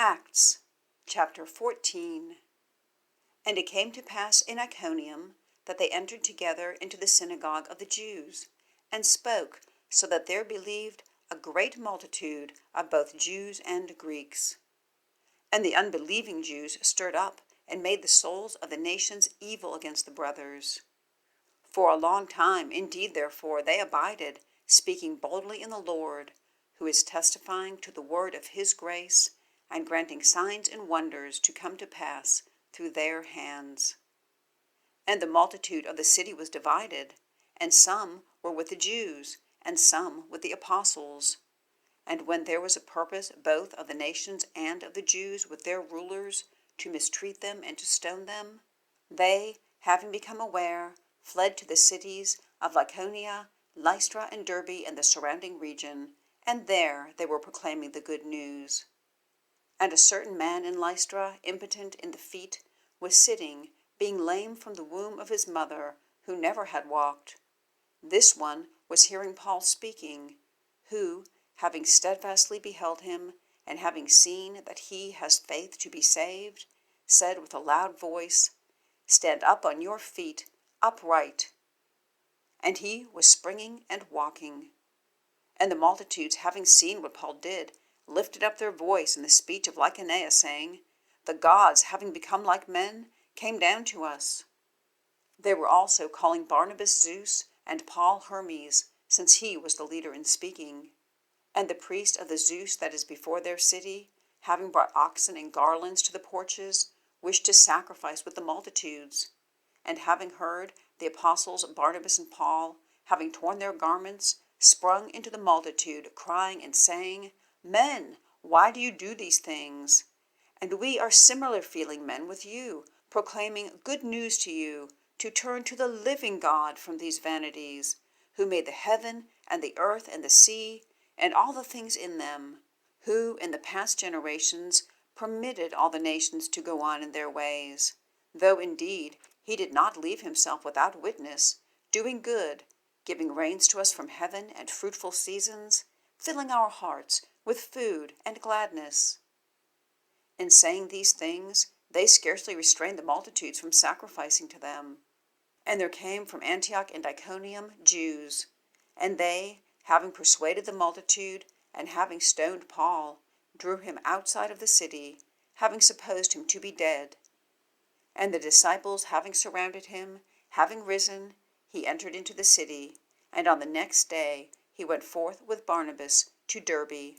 Acts, chapter 14. And it came to pass in Iconium that they entered together into the synagogue of the Jews, and spoke, so that there believed a great multitude of both Jews and Greeks. And the unbelieving Jews stirred up, and made the souls of the nations evil against the brothers. For a long time, indeed, therefore, they abided, speaking boldly in the Lord, who is testifying to the word of his grace, and granting signs and wonders to come to pass through their hands. And the multitude of the city was divided, and some were with the Jews, and some with the apostles. And when there was a purpose both of the nations and of the Jews with their rulers to mistreat them and to stone them, they, having become aware, fled to the cities of Lycaonia, Lystra, and Derbe, and the surrounding region, and there they were proclaiming the good news. And a certain man in Lystra, impotent in the feet, was sitting, being lame from the womb of his mother, who never had walked. This one was hearing Paul speaking, who, having steadfastly beheld him, and having seen that he has faith to be saved, said with a loud voice, "Stand up on your feet, upright." And he was springing and walking. And the multitudes, having seen what Paul did, lifted up their voice in the speech of Lycaonia, saying, "The gods, having become like men, came down to us." They were also calling Barnabas Zeus and Paul Hermes, since he was the leader in speaking. And the priest of the Zeus that is before their city, having brought oxen and garlands to the porches, wished to sacrifice with the multitudes. And having heard the apostles Barnabas and Paul, having torn their garments, sprung into the multitude, crying and saying, "Men, why do you do these things? And we are similar feeling men with you, proclaiming good news to you, to turn to the living God from these vanities, who made the heaven and the earth and the sea, and all the things in them, who in the past generations permitted all the nations to go on in their ways, though indeed he did not leave himself without witness, doing good, giving rains to us from heaven and fruitful seasons, filling our hearts with food and gladness." In saying these things, they scarcely restrained the multitudes from sacrificing to them. And there came from Antioch and Iconium Jews, and they, having persuaded the multitude, and having stoned Paul, drew him outside of the city, having supposed him to be dead. And the disciples having surrounded him, having risen, he entered into the city, and on the next day he went forth with Barnabas to Derbe.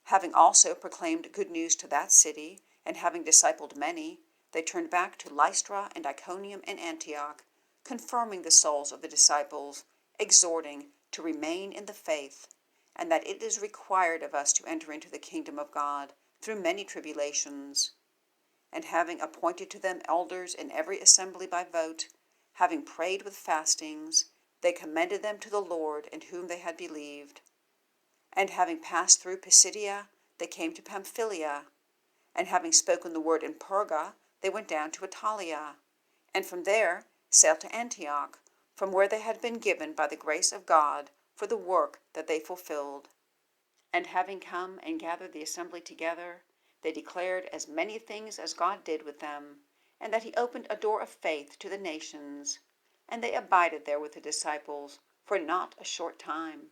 Having also proclaimed good news to that city, and having discipled many, they turned back to Lystra and Iconium and Antioch, confirming the souls of the disciples, exhorting to remain in the faith, and that it is required of us to enter into the kingdom of God through many tribulations. And having appointed to them elders in every assembly by vote, having prayed with fastings, they commended them to the Lord in whom they had believed. And having passed through Pisidia, they came to Pamphylia. And having spoken the word in Perga, they went down to Attalia, and from there sailed to Antioch, from where they had been given by the grace of God for the work that they fulfilled. And having come and gathered the assembly together, they declared as many things as God did with them, and that he opened a door of faith to the nations. And they abided there with the disciples for not a short time.